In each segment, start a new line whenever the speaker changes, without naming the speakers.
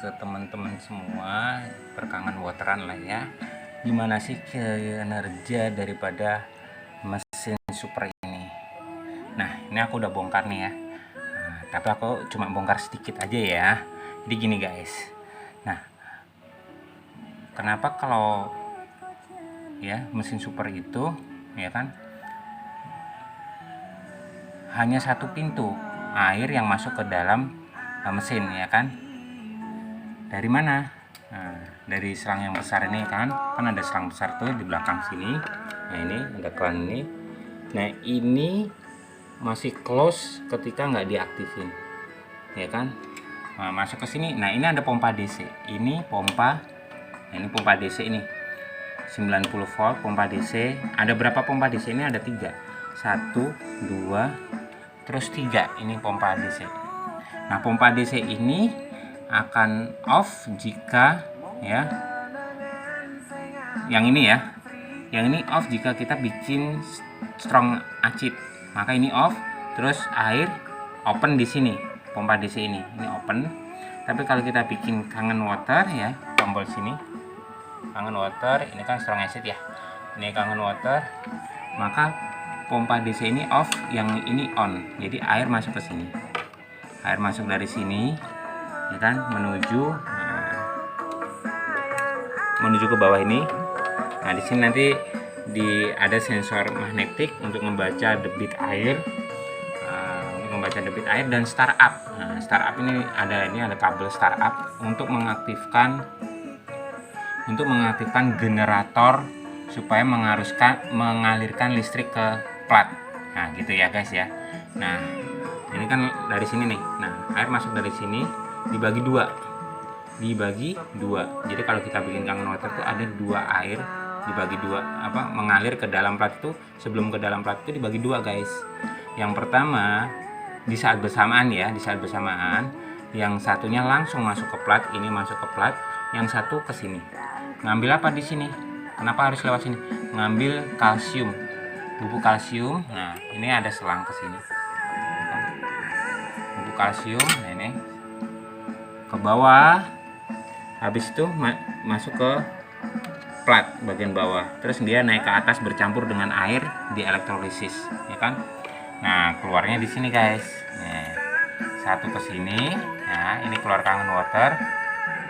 ke teman-teman semua perkangen wateran lah ya. Gimana sih kinerja daripada mesin super ini? Nah, ini aku udah bongkar nih ya. Nah, tapi aku cuma bongkar sedikit aja ya. Jadi gini guys. Nah, kenapa kalau ya mesin super itu ya kan hanya satu pintu air yang masuk ke dalam mesin ya kan? Dari mana? Nah, dari selang yang besar ini kan ada selang besar tuh di belakang sini. Nah, ini ada keran ini. Nah, ini masih close ketika nggak diaktifin ya kan. Nah, masuk ke sini. Nah, ini ada pompa DC. Ini pompa. Nah, ini pompa DC ini 90 volt pompa DC. Ada berapa pompa DC ini? Ada 3. 1 2 terus 3. Ini pompa DC. Nah, pompa DC ini akan off jika ya yang ini off jika kita bikin strong acid, maka ini off, terus air open di sini pompa DC ini open. Tapi kalau kita bikin kangen water ya, tombol sini kangen water, ini kan strong acid ya, ini kangen water, maka pompa DC ini off, yang ini on, jadi air masuk ke sini, air masuk dari sini ya kan, menuju ke bawah ini. Nah, di sini nanti ada sensor magnetik untuk membaca debit air, dan startup. Nah, startup ini ada kabel startup untuk mengaktifkan generator supaya mengalirkan listrik ke plat. Nah, gitu ya guys ya. Nah, ini kan dari sini nih. Nah, air masuk dari sini dibagi dua. Jadi kalau kita bikin kangen water tuh ada 2 air dibagi 2, mengalir ke dalam plat itu. Sebelum ke dalam plat itu dibagi 2 guys. Yang pertama di saat bersamaan yang satunya langsung masuk ke plat, ini masuk ke plat, yang satu ke sini. Ngambil apa di sini? Kenapa harus lewat sini? Ngambil kalsium, bubuk kalsium. Nah, ini ada selang ke sini. Bubuk kalsium, nah ini ke bawah. Habis itu masuk ke plat bagian bawah, terus dia naik ke atas bercampur dengan air di elektrolisis ya kan. Nah, keluarnya di sini guys. Nah, satu ke sini. Nah, ini keluar kangen water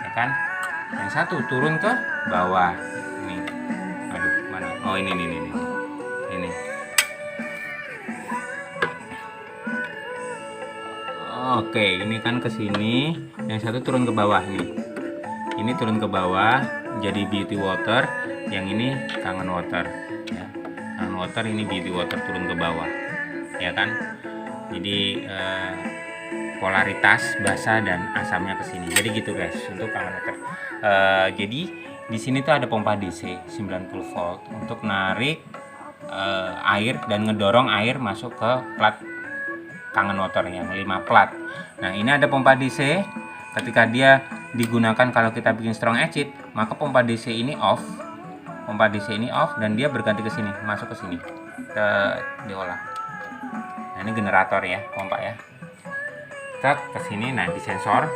ya kan. Yang satu turun ke bawah. Ini. Aduh, mana? Oh, ini. Ini. Oke, ini kan ke sini. Yang satu turun ke bawah nih. Ini turun ke bawah jadi beauty water, yang ini kangen water ya. Kangen water, ini beauty water turun ke bawah ya kan. Jadi polaritas basa dan asamnya ke sini. Jadi gitu guys untuk kangen water. Jadi di sini tuh ada pompa DC 90 volt untuk narik air dan ngedorong air masuk ke plat kangen water yang 5 plat. Nah, ini ada pompa DC. Ketika dia digunakan kalau kita bikin strong acid, maka pompa DC ini off. Pompa DC ini off dan dia berganti ke sini, masuk ke sini. Kita diolah. Nah, ini generator ya, pompa ya. Kita ke sini, nah di sensor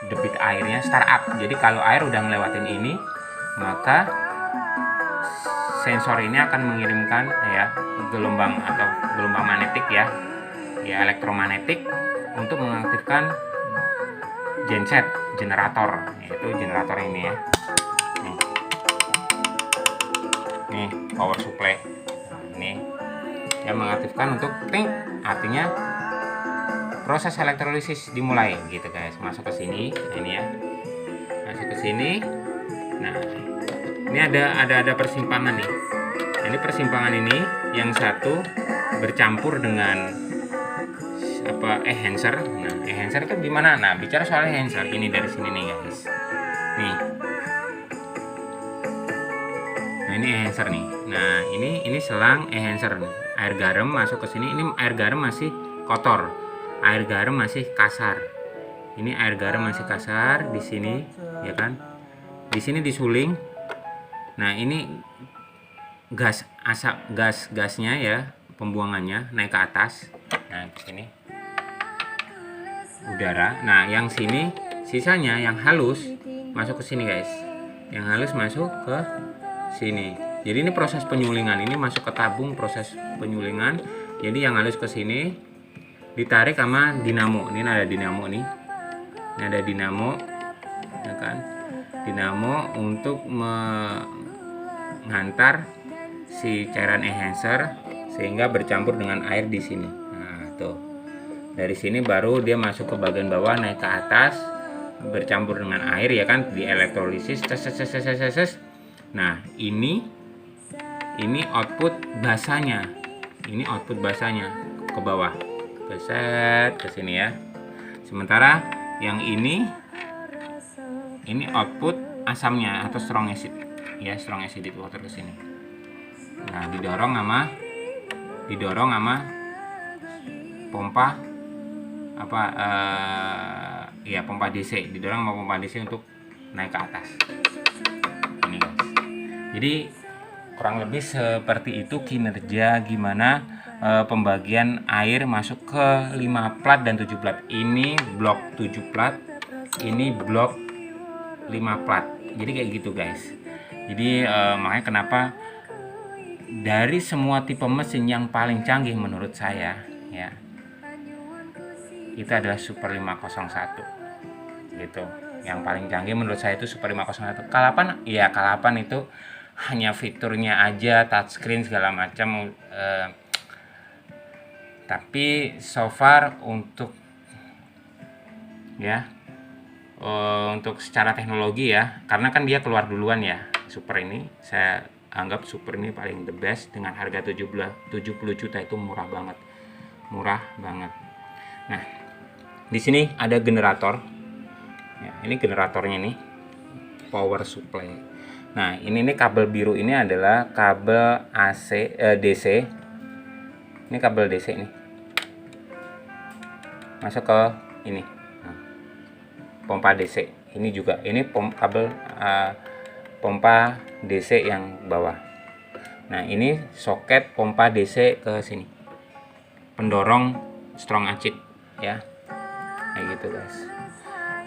debit airnya startup. Jadi kalau air udah ngelewatin ini, maka sensor ini akan mengirimkan ya gelombang magnetik ya elektromagnetik untuk mengaktifkan genset, generator, yaitu generator ini ya. Nih power supply. Ini yang mengaktifkan untuk ting, artinya proses elektrolisis dimulai gitu guys. Masuk ke sini. Nah, ini ya. Masuk ke sini. Nah, ini ada persimpangan nih. Ini persimpangan ini yang satu bercampur dengan enhancer. Nah, enhancer itu gimana? Nah, bicara soal enhancer ini dari sini nih guys. Nih. Nah, ini enhancer nih. Nah, ini selang enhancer nih. Air garam masuk ke sini. Ini air garam masih kotor. Air garam masih kasar. Ini air garam masih kasar di sini, ya kan? Di sini disuling. Nah, ini gasnya ya, pembuangannya naik ke atas. Nah, di sini udara. Nah, yang sini Sisanya yang halus masuk ke sini guys, yang halus masuk ke sini. Jadi ini proses penyulingan, ini masuk ke tabung proses penyulingan. Jadi yang halus ke sini ditarik sama dinamo. Ini ada dinamo nih, ini ada dinamo, ya kan? Dinamo untuk menghantar si cairan enhancer sehingga bercampur dengan air di sini. Nah tuh, dari sini baru dia masuk ke bagian bawah, naik ke atas, bercampur dengan air, ya kan, di elektrolisis. Nah ini output basanya, ini output basanya ke bawah, beset ke sini ya. Sementara yang ini output asamnya atau strong acid, ya, strong acidic water ke sini. Nah didorong sama pompa pompa DC, didorong sama pompa DC untuk naik ke atas. Ini guys. Jadi kurang lebih seperti itu kinerja gimana pembagian air masuk ke 5 plat dan 7 plat. Ini blok 7 plat, ini blok 5 plat. Jadi kayak gitu guys. Jadi makanya kenapa dari semua tipe mesin yang paling canggih menurut saya, ya, itu adalah Super 501 gitu. Yang paling canggih menurut saya itu Super 501. K8 ya, K8 itu hanya fiturnya aja, touchscreen segala macam, tapi so far untuk secara teknologi ya, karena kan dia keluar duluan ya, Super ini saya anggap Super ini paling the best dengan harga 70 juta, itu murah banget. Nah di sini ada generator ya, ini generatornya nih, power supply. Nah ini kabel biru ini adalah kabel DC. Ini kabel DC nih, masuk ke ini, pompa DC. Ini juga, ini kabel pompa DC yang bawah. Nah ini soket pompa DC ke sini, pendorong strong acid ya, kayak gitu guys.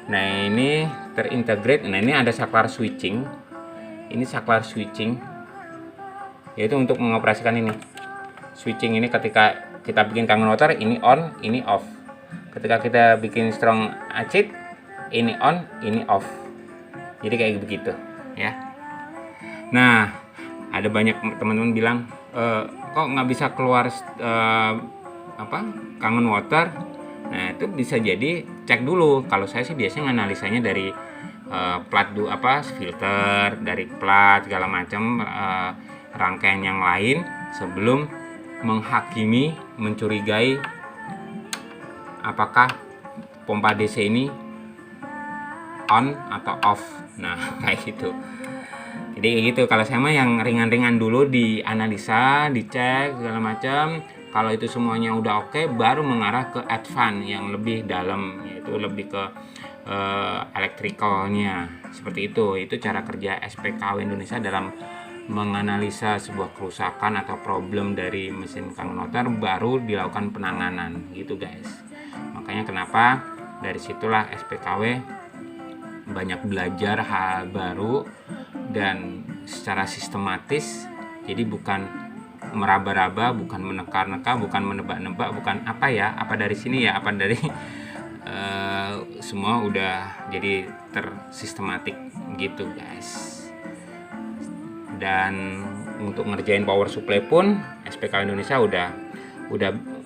Nah ini terintegrate. Nah ini ada saklar switching. Ini saklar switching, yaitu untuk mengoperasikan ini. Switching ini ketika kita bikin kangen water, ini on, ini off. Ketika kita bikin strong acid, ini on, ini off. Jadi kayak begitu ya. Nah ada banyak teman-teman bilang kok nggak bisa keluar kangen water. Nah itu bisa jadi cek dulu. Kalau saya sih biasanya analisanya dari plat filter, dari plat segala macam, rangkaian yang lain, sebelum menghakimi, mencurigai apakah pompa DC ini on atau off. Nah kayak gitu. Jadi kayak gitu. Kalau saya mah yang ringan-ringan dulu, dianalisa, dicek segala macam. Kalau itu semuanya udah oke, baru mengarah ke advance yang lebih dalam, yaitu lebih ke elektrikalnya. Seperti itu cara kerja SPKW Indonesia dalam menganalisa sebuah kerusakan atau problem dari mesin kangen water, baru dilakukan penanganan gitu guys. Makanya kenapa dari situlah SPKW banyak belajar hal baru dan secara sistematis. Jadi bukan meraba-raba, bukan meneka-neka, bukan menebak-nebak, bukan apa dari sini ya, apa dari semua udah jadi tersistematik gitu guys. Dan untuk ngerjain power supply pun SPKW Indonesia udah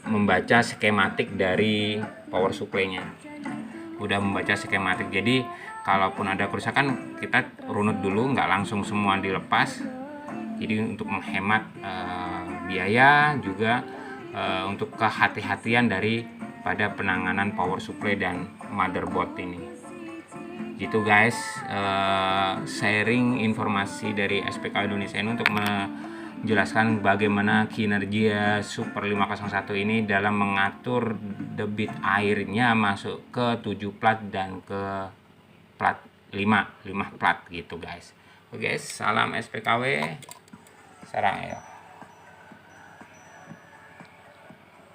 membaca skematik dari power supply-nya, udah membaca skematik. Jadi kalaupun ada kerusakan, kita runut dulu, nggak langsung semua dilepas. Jadi untuk menghemat biaya juga, untuk kehati-hatian pada penanganan power supply dan motherboard ini. Gitu guys, sharing informasi dari SPKW Indonesia ini untuk menjelaskan bagaimana kinerja Super 501 ini dalam mengatur debit airnya masuk ke 7 plat dan ke plat 5 plat gitu guys. Oke guys, salam SPKW, sarang ya.